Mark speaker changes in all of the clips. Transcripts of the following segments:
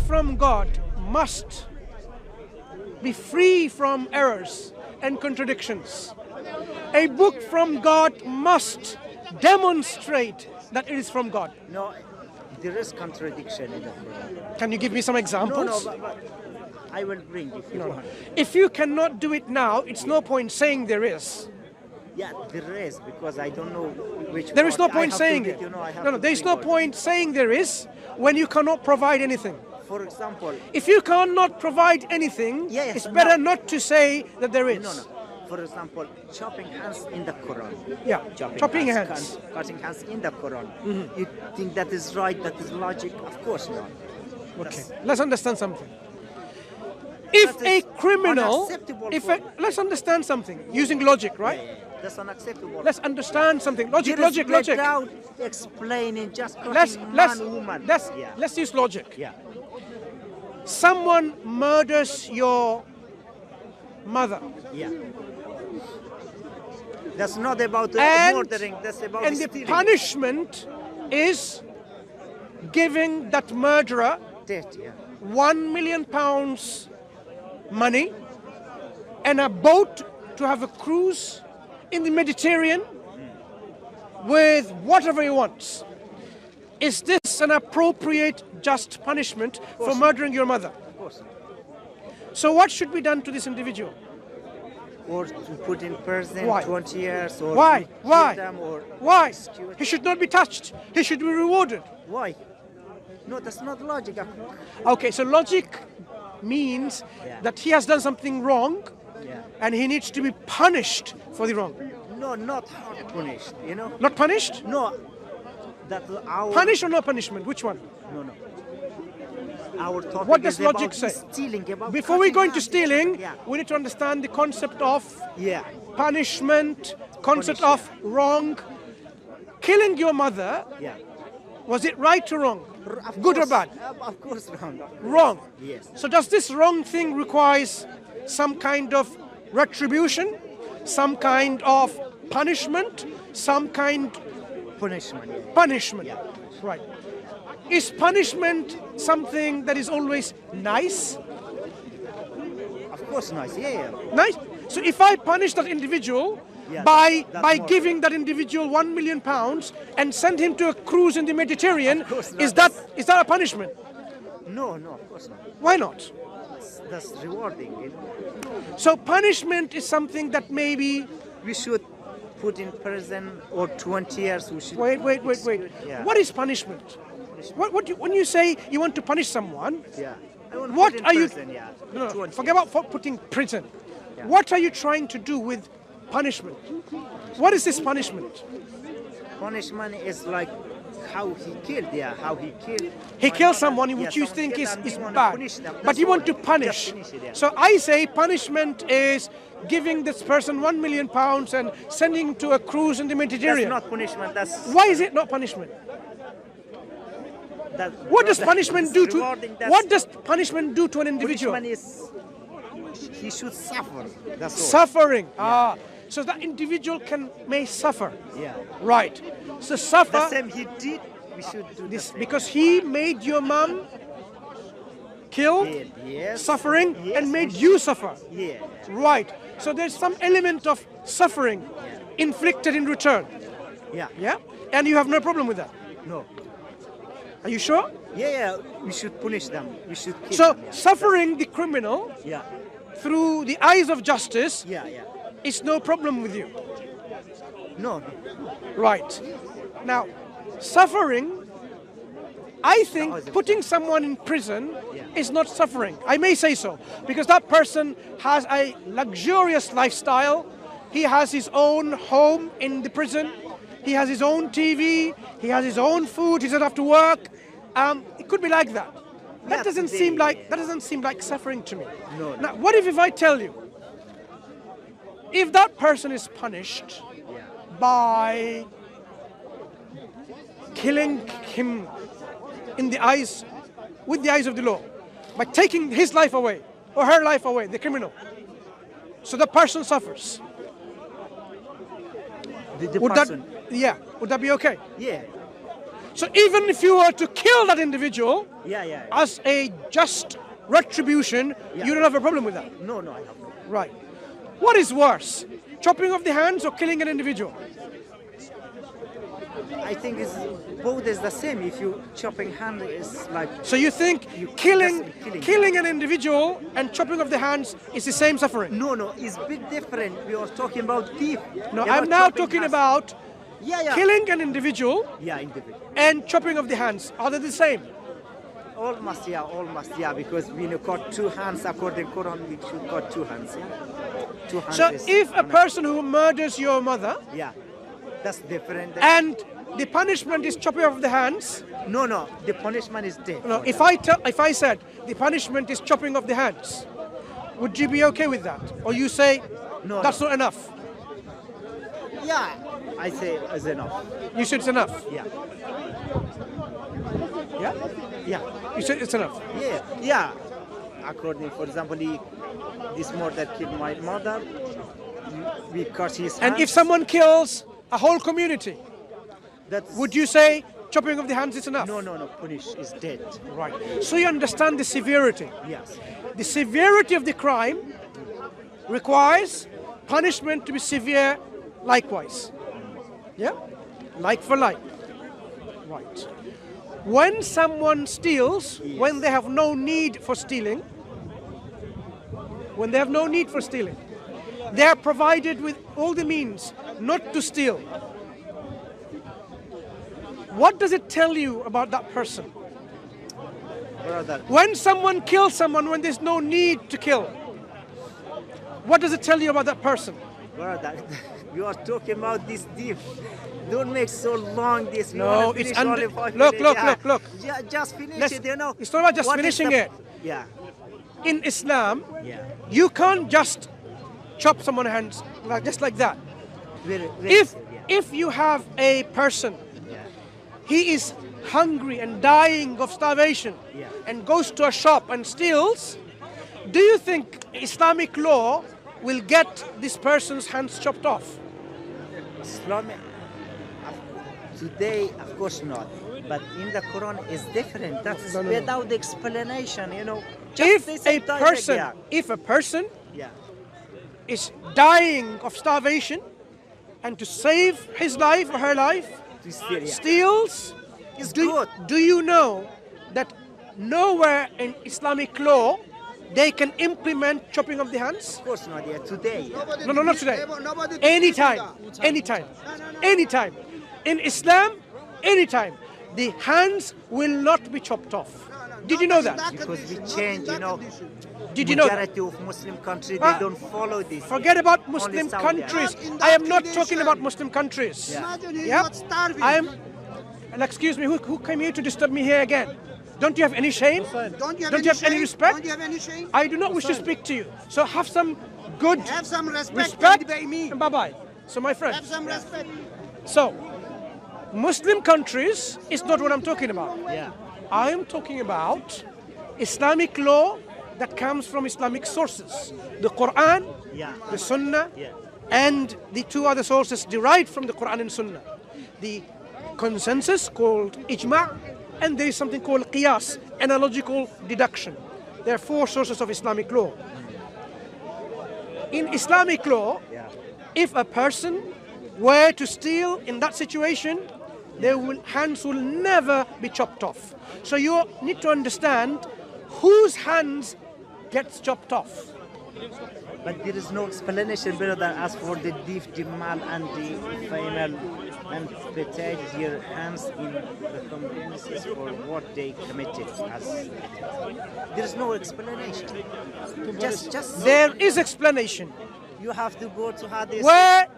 Speaker 1: from God must be free from errors and contradictions. A book from God must demonstrate that it is from God.
Speaker 2: No, there is contradiction in the Quran.
Speaker 1: Can you give me some examples?
Speaker 2: But I will bring if you want.
Speaker 1: If you cannot do it now, it's no point saying there is.
Speaker 2: Yeah, there is, because I don't know which.
Speaker 1: There is no
Speaker 2: part.
Speaker 1: point saying it. No, there's no point saying there is when you cannot provide anything.
Speaker 2: For example,
Speaker 1: If you cannot provide anything, it's better not to say that there is.
Speaker 2: no. For example, chopping hands in the Quran.
Speaker 1: Yeah, chopping hands.
Speaker 2: Cutting hands in the Quran. You think that is right? That is logic? Of course not.
Speaker 1: Okay, let's understand something. If
Speaker 2: That
Speaker 1: a
Speaker 2: is
Speaker 1: criminal,
Speaker 2: unacceptable
Speaker 1: let's understand something using logic, right?
Speaker 2: That's unacceptable.
Speaker 1: Let's understand something. Logic.
Speaker 2: Without explaining, just cutting man, woman.
Speaker 1: Let's use logic.
Speaker 2: Yeah.
Speaker 1: Someone murders your mother.
Speaker 2: Yeah. That's not about
Speaker 1: And-
Speaker 2: murdering. That's about
Speaker 1: And the
Speaker 2: stealing.
Speaker 1: punishment is giving that murderer
Speaker 2: Death, yeah.
Speaker 1: £1 million money and a boat to have a cruise in the Mediterranean with whatever he wants. Is this an appropriate, just punishment for murdering your mother?
Speaker 2: Of course.
Speaker 1: So what should be done to this individual?
Speaker 2: Or to put in prison
Speaker 1: Why?
Speaker 2: 20 years, or
Speaker 1: Why?
Speaker 2: to kill
Speaker 1: Why?
Speaker 2: them, or
Speaker 1: Why?
Speaker 2: execute.
Speaker 1: He should not be touched. He should be rewarded.
Speaker 2: Why? No, that's not logic.
Speaker 1: Okay, so logic means
Speaker 2: Yeah.
Speaker 1: that he has done something wrong
Speaker 2: Yeah.
Speaker 1: and he needs to be punished for the wrong.
Speaker 2: No, not hard punished. You know.
Speaker 1: Not punished?
Speaker 2: No. That our
Speaker 1: Punish or no punishment? Which one?
Speaker 2: No. Our topic
Speaker 1: What does
Speaker 2: is about
Speaker 1: logic say?
Speaker 2: Stealing. About
Speaker 1: Before we go
Speaker 2: cutting
Speaker 1: into
Speaker 2: hands.
Speaker 1: stealing,
Speaker 2: Yeah.
Speaker 1: we need to understand the concept of
Speaker 2: Yeah.
Speaker 1: punishment, concept
Speaker 2: Punish,
Speaker 1: of wrong. Killing your mother,
Speaker 2: Yeah.
Speaker 1: was it right or wrong?
Speaker 2: Of
Speaker 1: Good or
Speaker 2: course,
Speaker 1: bad?
Speaker 2: Of course, wrong.
Speaker 1: Wrong.
Speaker 2: Yes.
Speaker 1: So does this wrong thing requires some kind of retribution, some kind of punishment, some kind
Speaker 2: Punishment. Yeah.
Speaker 1: punishment?
Speaker 2: Yeah.
Speaker 1: Right. Is punishment something that is always nice?
Speaker 2: Of course, nice. Yeah.
Speaker 1: Nice. So if I punish that individual
Speaker 2: Yeah,
Speaker 1: by
Speaker 2: that's more
Speaker 1: giving that individual £1 million and send him to a cruise in the Mediterranean,
Speaker 2: Of course not.
Speaker 1: is that a punishment?
Speaker 2: No, of course not.
Speaker 1: Why not?
Speaker 2: That's rewarding. You know?
Speaker 1: So punishment is something that maybe
Speaker 2: We should put in prison or 20 years. We should
Speaker 1: wait.
Speaker 2: Yeah.
Speaker 1: What is punishment? When you say you want to punish someone,
Speaker 2: Yeah. I want to
Speaker 1: what
Speaker 2: put in
Speaker 1: are you?
Speaker 2: prison, Yeah.
Speaker 1: No,
Speaker 2: 20
Speaker 1: forget
Speaker 2: years.
Speaker 1: about putting prison.
Speaker 2: Yeah.
Speaker 1: What are you trying to do with punishment? What is this punishment?
Speaker 2: Punishment is like how he killed. Yeah. How he killed.
Speaker 1: He
Speaker 2: my
Speaker 1: kills
Speaker 2: mother.
Speaker 1: someone
Speaker 2: Yeah,
Speaker 1: which you
Speaker 2: someone
Speaker 1: think
Speaker 2: killed
Speaker 1: is
Speaker 2: and we wanna
Speaker 1: bad,
Speaker 2: punish them.
Speaker 1: but
Speaker 2: That's
Speaker 1: you
Speaker 2: all.
Speaker 1: want to
Speaker 2: Just
Speaker 1: punish.
Speaker 2: finish it, yeah.
Speaker 1: So I say punishment is giving this person £1 million and sending him to a cruise in the
Speaker 2: That's
Speaker 1: Mediterranean.
Speaker 2: not punishment. That's
Speaker 1: Why is it not punishment?
Speaker 2: that.
Speaker 1: What does
Speaker 2: that-
Speaker 1: punishment
Speaker 2: that's
Speaker 1: do to?
Speaker 2: rewarding, that's-
Speaker 1: What does punishment do to an individual?
Speaker 2: Punishment is he should suffer. That's all.
Speaker 1: Suffering. So that individual may suffer.
Speaker 2: Yeah.
Speaker 1: Right. So suffer
Speaker 2: The same he did. We should do
Speaker 1: this
Speaker 2: the same.
Speaker 1: because he made your mom killed,
Speaker 2: Yes.
Speaker 1: suffering,
Speaker 2: Yes.
Speaker 1: and made you suffer.
Speaker 2: Yeah.
Speaker 1: Right. So there's some element of suffering inflicted in return.
Speaker 2: Yeah.
Speaker 1: Yeah? And you have no problem with that.
Speaker 2: No.
Speaker 1: Are you sure?
Speaker 2: Yeah. We should punish them. We should kill
Speaker 1: So
Speaker 2: them. Yeah.
Speaker 1: suffering the criminal
Speaker 2: Yeah.
Speaker 1: through the eyes of justice
Speaker 2: Yeah.
Speaker 1: is no problem with you.
Speaker 2: No.
Speaker 1: Right. Now, suffering, I think putting someone in prison is not suffering. I may say so, because that person has a luxurious lifestyle. He has his own home in the prison. He has his own TV. He has his own food. He doesn't have to work. It could be like that. That doesn't seem like suffering to me.
Speaker 2: No.
Speaker 1: Now, what if I tell you, if that person is punished by killing him in the eyes, with the eyes of the law, by taking his life away or her life away, the criminal, so the person suffers.
Speaker 2: The
Speaker 1: Would
Speaker 2: person.
Speaker 1: that be okay?
Speaker 2: Yeah.
Speaker 1: So even if you were to kill that individual
Speaker 2: Yeah.
Speaker 1: as a just retribution,
Speaker 2: Yeah.
Speaker 1: you don't have a problem with that.
Speaker 2: No, I have no.
Speaker 1: Right. What is worse, chopping off the hands or killing an individual?
Speaker 2: I think it's both is the same. If you chopping hand is like
Speaker 1: So you think
Speaker 2: You-
Speaker 1: killing
Speaker 2: just
Speaker 1: killing an individual and chopping off the hands is the same suffering?
Speaker 2: no, it's a bit different. We are talking about thief.
Speaker 1: No,
Speaker 2: You're
Speaker 1: I'm
Speaker 2: not
Speaker 1: now
Speaker 2: chopping
Speaker 1: talking
Speaker 2: hands.
Speaker 1: about
Speaker 2: Yeah.
Speaker 1: killing an individual
Speaker 2: Yeah, individual.
Speaker 1: and chopping off the hands. Are they the same?
Speaker 2: Almost, yeah, because we got two hands according to Quran. We should got two hands, yeah. Two hands.
Speaker 1: So
Speaker 2: is
Speaker 1: if a
Speaker 2: enough.
Speaker 1: person who murders your mother
Speaker 2: yeah, that's different.
Speaker 1: and the punishment is chopping off the hands,
Speaker 2: No, the punishment is death.
Speaker 1: no,
Speaker 2: for
Speaker 1: if I said the punishment is chopping off the hands, would you be okay with that? Or you say
Speaker 2: No,
Speaker 1: that's not enough?
Speaker 2: that. Yeah, I say is enough.
Speaker 1: You said it's enough.
Speaker 2: Yeah,
Speaker 1: Yeah? You said it's enough.
Speaker 2: yeah. According, for example, this murder killed my mother. We cut his hands.
Speaker 1: And if someone kills a whole community,
Speaker 2: that's,
Speaker 1: would you say chopping off the hands is enough?
Speaker 2: No. Punish is dead.
Speaker 1: Right. So you understand the severity.
Speaker 2: Yes.
Speaker 1: The severity of the crime requires punishment to be severe likewise. Yeah? Like for like. Right. When someone steals, when they have no need for stealing, they are provided with all the means not to steal. What does it tell you about that person?
Speaker 2: Brother,
Speaker 1: When someone kills someone when there's no need to kill, what does it tell you about that person?
Speaker 2: brother, you are talking about this thief. Don't make so long this. We
Speaker 1: No,
Speaker 2: wanna
Speaker 1: it's
Speaker 2: finish
Speaker 1: under-
Speaker 2: only 5
Speaker 1: look,
Speaker 2: minutes.
Speaker 1: look,
Speaker 2: Yeah.
Speaker 1: look.
Speaker 2: Just finish
Speaker 1: Let's-
Speaker 2: it, you know.
Speaker 1: it's not about just
Speaker 2: What is
Speaker 1: finishing
Speaker 2: the-
Speaker 1: it.
Speaker 2: Yeah.
Speaker 1: In Islam,
Speaker 2: Yeah.
Speaker 1: you can't just chop someone's hands just like that.
Speaker 2: Very,
Speaker 1: If you have a person,
Speaker 2: yeah.
Speaker 1: he is hungry and dying of starvation,
Speaker 2: Yeah.
Speaker 1: and goes to a shop and steals, do you think Islamic law will get this person's hands chopped off?
Speaker 2: Islamic, today, of course not. But in the Quran is different. That's
Speaker 1: No.
Speaker 2: without explanation, you know. Just they
Speaker 1: If
Speaker 2: say
Speaker 1: a
Speaker 2: direct,
Speaker 1: person,
Speaker 2: yeah.
Speaker 1: if a person
Speaker 2: Yeah.
Speaker 1: is dying of starvation, and to save his life or her life,
Speaker 2: To steal, yeah.
Speaker 1: steals,
Speaker 2: It's
Speaker 1: do,
Speaker 2: good.
Speaker 1: do you know that nowhere in Islamic law they can implement chopping of the hands?
Speaker 2: Of course not, yeah. Today, yeah.
Speaker 1: No, not today. Anytime. In Islam, anytime. The hands will not be chopped off. Did you know that?
Speaker 2: Because we change, you know.
Speaker 1: Did you know that?
Speaker 2: Majority of Muslim countries,
Speaker 1: Ah,
Speaker 2: they don't follow this.
Speaker 1: Forget about
Speaker 2: Only
Speaker 1: Muslim
Speaker 2: Saudi.
Speaker 1: countries.
Speaker 3: In
Speaker 1: I am
Speaker 3: that
Speaker 1: not talking
Speaker 3: condition.
Speaker 1: about Muslim countries.
Speaker 2: Yeah.
Speaker 3: Imagine he's
Speaker 1: Yep.
Speaker 3: not starving.
Speaker 1: I am. And excuse me, who came here to disturb me here again? Don't you have any shame?
Speaker 3: Don't you have,
Speaker 1: Don't
Speaker 3: any,
Speaker 1: you have any
Speaker 3: shame?
Speaker 1: respect?
Speaker 3: Don't you have any shame?
Speaker 1: I do not wish to speak to you. So have some good
Speaker 3: Have some respect.
Speaker 1: respect
Speaker 3: by me.
Speaker 1: and bye-bye. So my
Speaker 3: Have
Speaker 1: friend,
Speaker 3: some respect.
Speaker 1: so Muslim countries is not what I'm talking about.
Speaker 2: Yeah.
Speaker 1: I am talking about Islamic law that comes from Islamic sources. The Quran,
Speaker 2: Yeah.
Speaker 1: the Sunnah,
Speaker 2: Yeah.
Speaker 1: and the two other sources derived from the Quran and Sunnah. The consensus called ijma', and there is something called qiyas, analogical deduction. There are four sources of Islamic law. In Islamic law,
Speaker 2: Yeah.
Speaker 1: if a person were to steal in that situation, their hands will never be chopped off. So you need to understand whose hands gets chopped off.
Speaker 2: But there is no explanation, brother, as for the thief, the male and the female, and protect their hands in the communities for what they committed. There is no explanation. Just
Speaker 1: There is explanation.
Speaker 2: you have to go to Hadith.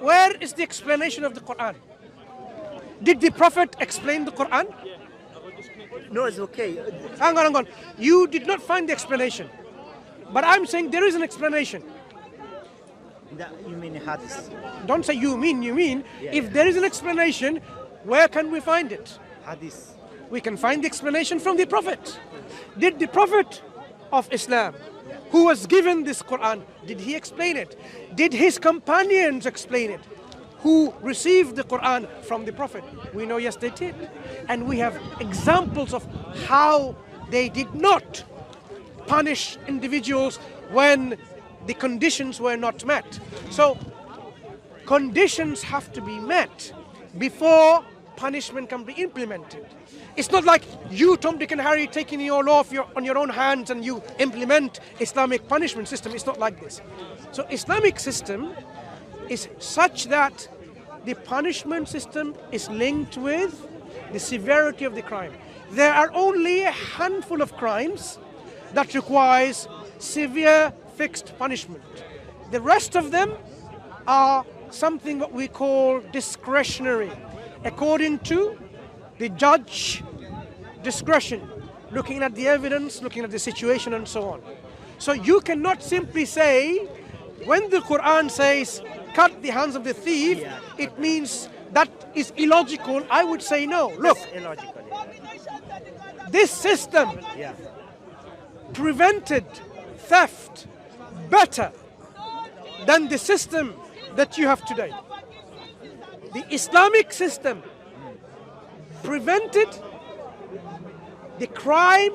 Speaker 1: Where is the explanation of the Quran? Did the Prophet explain the Quran?
Speaker 2: No, it's okay.
Speaker 1: Hang on. You did not find the explanation. But I'm saying there is an explanation.
Speaker 2: You mean Hadith?
Speaker 1: Don't say you mean.
Speaker 2: Yeah,
Speaker 1: If
Speaker 2: yeah.
Speaker 1: there is an explanation, where can we find it?
Speaker 2: Hadith.
Speaker 1: We can find the explanation from the Prophet. Did the Prophet of Islam, who was given this Quran, did he explain it? Did his companions explain it? who received the Quran from the Prophet? We know, yes, they did. And we have examples of how they did not punish individuals when the conditions were not met. So, conditions have to be met before punishment can be implemented. It's not like you, Tom, Dick and Harry, taking your law on your own hands and you implement Islamic punishment system. It's not like this. So Islamic system is such that the punishment system is linked with the severity of the crime. There are only a handful of crimes that requires severe fixed punishment. The rest of them are something what we call discretionary, according to the judge discretion, looking at the evidence, looking at the situation and so on. So you cannot simply say, when the Quran says, cut the hands of the thief, it means that is illogical. I would say no. Look,
Speaker 2: illogical.
Speaker 1: this system prevented theft better than the system that you have today. The Islamic system prevented the crime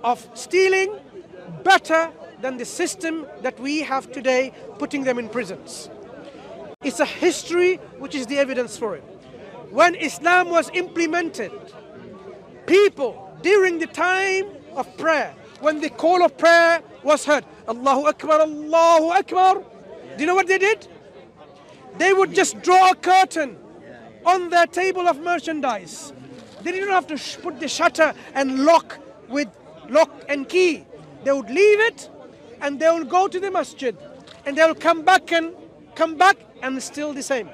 Speaker 1: of stealing better than the system that we have today, putting them in prisons. It's a history which is the evidence for it. When Islam was implemented, people during the time of prayer, when the call of prayer was heard, Allahu Akbar, Allahu Akbar, do you know what they did? They would just draw a curtain on their table of merchandise. They didn't have to put the shutter and lock with lock and key. They would leave it and they will go to the masjid and they will come back and still the same.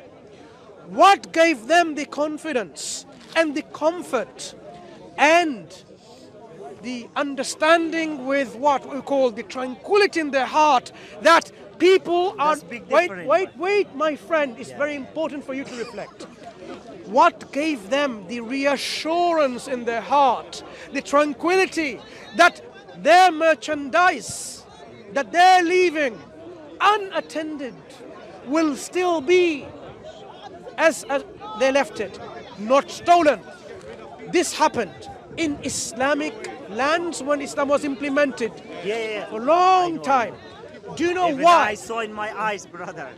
Speaker 1: What gave them the confidence and the comfort and the understanding with what we call the tranquility in their heart that people are... Wait, my friend, it's very important for you to reflect. What gave them the reassurance in their heart, the tranquility that their merchandise that they're leaving unattended will still be as they left it, not stolen. This happened in Islamic lands when Islam was implemented for a long time. Do you know why?
Speaker 2: I saw in my eyes, brother.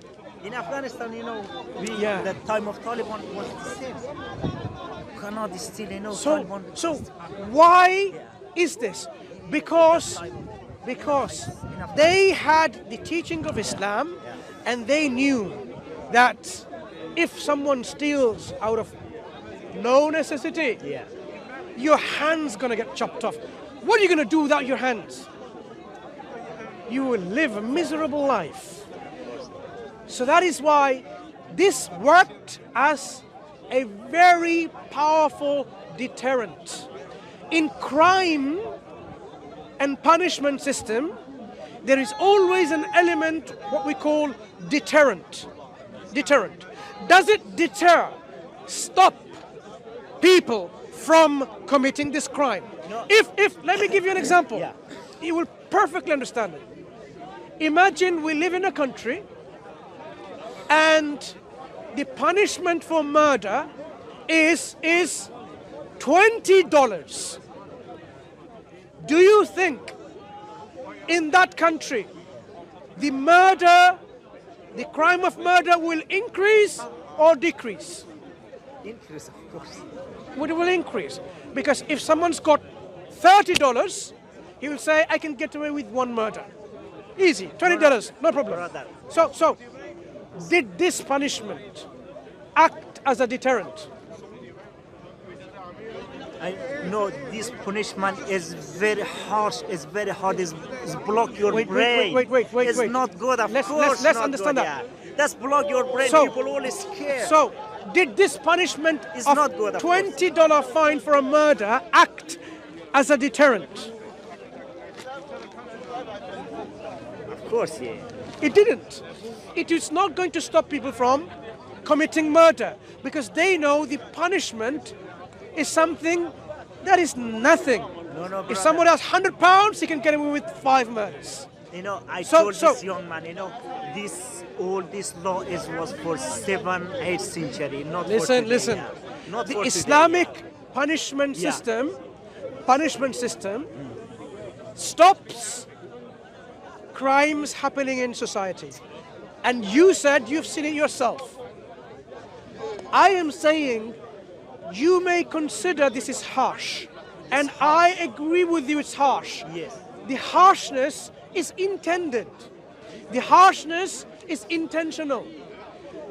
Speaker 2: In Afghanistan, the time of Taliban was the same. Cannot steal, Taliban.
Speaker 1: So why is this? Because they had the teaching of Islam and they knew that if someone steals out of no necessity, your hand's gonna get chopped off. What are you gonna do without your hands? You will live a miserable life. So that is why this worked as a very powerful deterrent. In crime and punishment system, there is always an element what we call deterrent. Deterrent. Does it deter, stop people from committing this crime?
Speaker 2: No.
Speaker 1: If let me give you an example. You will perfectly understand it. Imagine we live in a country and the punishment for murder is $20. Do you think in that country the crime of murder will increase or decrease?
Speaker 2: Increase, of course.
Speaker 1: It will increase. Because if someone's got $30, he will say, I can get away with one murder. Easy, $20, no problem. So, did this punishment act as a deterrent?
Speaker 2: No, this punishment is very harsh. It's very hard. It's block your brain.
Speaker 1: Wait.
Speaker 2: It's not good. Of course,
Speaker 1: let's
Speaker 2: not
Speaker 1: understand
Speaker 2: good,
Speaker 1: that.
Speaker 2: That's block your brain. People always scared.
Speaker 1: So, did this punishment
Speaker 2: It's
Speaker 1: of
Speaker 2: not good, of
Speaker 1: $20 fine for a murder act as a deterrent?
Speaker 2: Of course, yeah.
Speaker 1: It didn't. It is not going to stop people from committing murder because they know the punishment is something that is nothing.
Speaker 2: No,
Speaker 1: if someone has £100, he can get away with 5 murders.
Speaker 2: You know, I
Speaker 1: So-
Speaker 2: told
Speaker 1: so-
Speaker 2: this young man, you know, all this law was for 7th, 8th century, not for
Speaker 1: Listen,
Speaker 2: today.
Speaker 1: listen.
Speaker 2: Yeah. Not
Speaker 1: The
Speaker 2: for today,
Speaker 1: Islamic
Speaker 2: yeah.
Speaker 1: punishment
Speaker 2: Yeah.
Speaker 1: system stops crimes happening in society. And you said you've seen it yourself. I am saying you may consider this is harsh. And I agree with you, it's harsh.
Speaker 2: Yes.
Speaker 1: The harshness is intended. The harshness is intentional.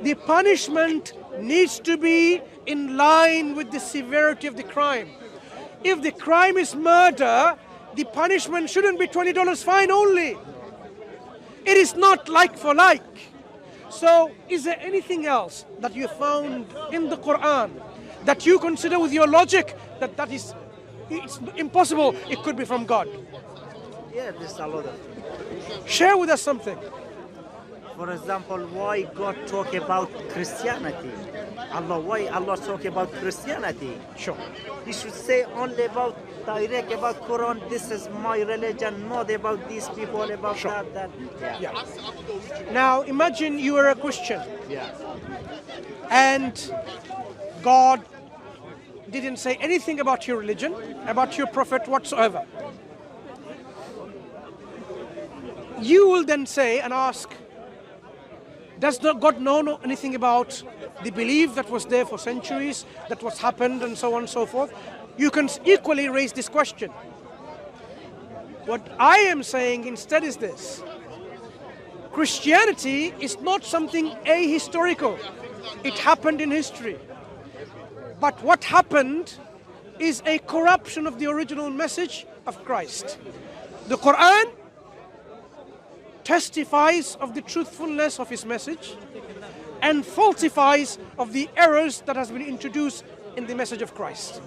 Speaker 1: The punishment needs to be in line with the severity of the crime. If the crime is murder, the punishment shouldn't be $20 fine only. It is not like for like. So, is there anything else that you found in the Quran that you consider with your logic that is it's impossible, it could be from God?
Speaker 2: Yeah, there's a lot of.
Speaker 1: Share with us something.
Speaker 2: For example, why God talk about Christianity? Why Allah talk about Christianity?
Speaker 1: Sure.
Speaker 2: He should say only about direct about Quran. This is my religion, not about these people, about
Speaker 1: Sure.
Speaker 2: that. Yeah.
Speaker 1: Yeah. Now imagine you are a Christian
Speaker 2: Yeah.
Speaker 1: and God didn't say anything about your religion, about your prophet whatsoever. You will then say and ask, does not God know anything about the belief that was there for centuries, that was happened and so on and so forth? You can equally raise this question. What I am saying instead is this. Christianity is not something ahistorical. It happened in history. But what happened is a corruption of the original message of Christ. The Quran testifies of the truthfulness of his message and falsifies of the errors that has been introduced in the message of Christ.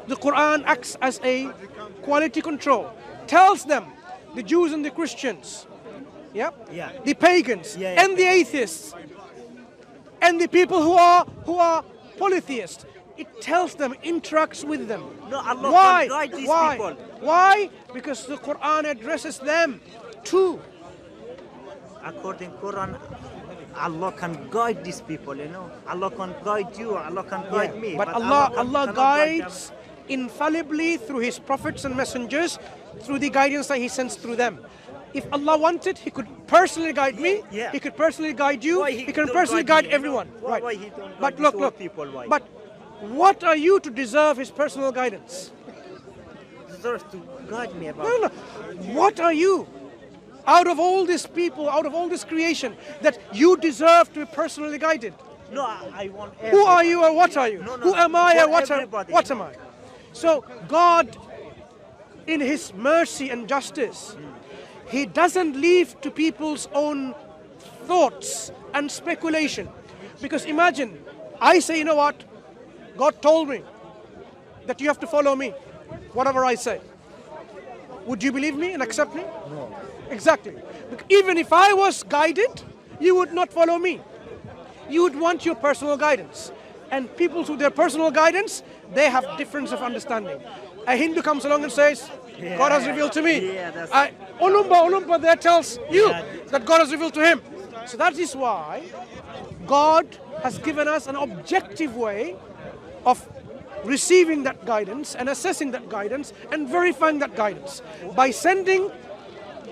Speaker 1: The Quran acts as a quality control, tells them, the Jews and the Christians,
Speaker 2: Yeah.
Speaker 1: the pagans
Speaker 2: Yeah.
Speaker 1: and the atheists and the people who are polytheists, it tells them, interacts with them.
Speaker 2: No, Allah
Speaker 1: Why?
Speaker 2: can guide these
Speaker 1: Why?
Speaker 2: people.
Speaker 1: Why? Because the Quran addresses them too.
Speaker 2: According Quran, Allah can guide these people, you know. Allah can guide you, Allah can guide me.
Speaker 1: But
Speaker 2: Allah
Speaker 1: Allah
Speaker 2: cannot guide them.
Speaker 1: guides infallibly through his prophets and messengers, through the guidance that he sends through them. If Allah wanted, he could personally guide me,
Speaker 2: Yeah.
Speaker 1: he could personally guide you,
Speaker 2: Why
Speaker 1: he can
Speaker 2: don't
Speaker 1: personally
Speaker 2: guide
Speaker 1: guide
Speaker 2: me, you know?
Speaker 1: everyone.
Speaker 2: Why he don't
Speaker 1: But
Speaker 2: guide
Speaker 1: look,
Speaker 2: these old
Speaker 1: look,
Speaker 2: people, why?
Speaker 1: but what are you to deserve his personal guidance?
Speaker 2: Deserves to guide me about.
Speaker 1: No. What are you? Out of all these people, out of all this creation, that you deserve to be personally guided.
Speaker 2: No, I want.
Speaker 1: Who are you or what are you?
Speaker 2: No, no,
Speaker 1: Who am I
Speaker 2: for
Speaker 1: or what
Speaker 2: everybody.
Speaker 1: am I? So God, in his mercy and justice, he doesn't leave to people's own thoughts and speculation. Because imagine, I say, you know what? God told me that you have to follow me, whatever I say. Would you believe me and accept me?
Speaker 2: No.
Speaker 1: Exactly. Even if I was guided, you would not follow me. You would want your personal guidance. And people with their personal guidance, they have difference of understanding. A Hindu comes along and says, God has revealed to me.
Speaker 2: Yeah, that's-
Speaker 1: Olumba there tells you
Speaker 2: Yeah.
Speaker 1: that God has revealed to him. So that is why God has given us an objective way of receiving that guidance and assessing that guidance and verifying that guidance by sending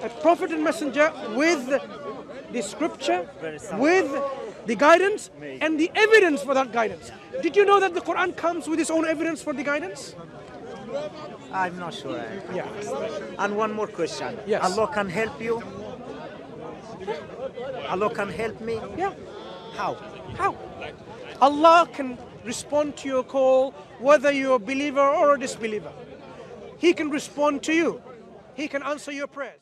Speaker 1: a prophet and messenger with the scripture,
Speaker 2: Very simple.
Speaker 1: with the guidance and the evidence for that guidance. Did you know that the Quran comes with its own evidence for the guidance?
Speaker 2: I'm not sure.
Speaker 1: Yeah.
Speaker 2: And one more question.
Speaker 1: Yes.
Speaker 2: Allah can help you. Allah can help me.
Speaker 1: Yeah.
Speaker 2: How?
Speaker 1: How? Allah can respond to your call whether you're a believer or a disbeliever. He can respond to you. He can answer your prayers.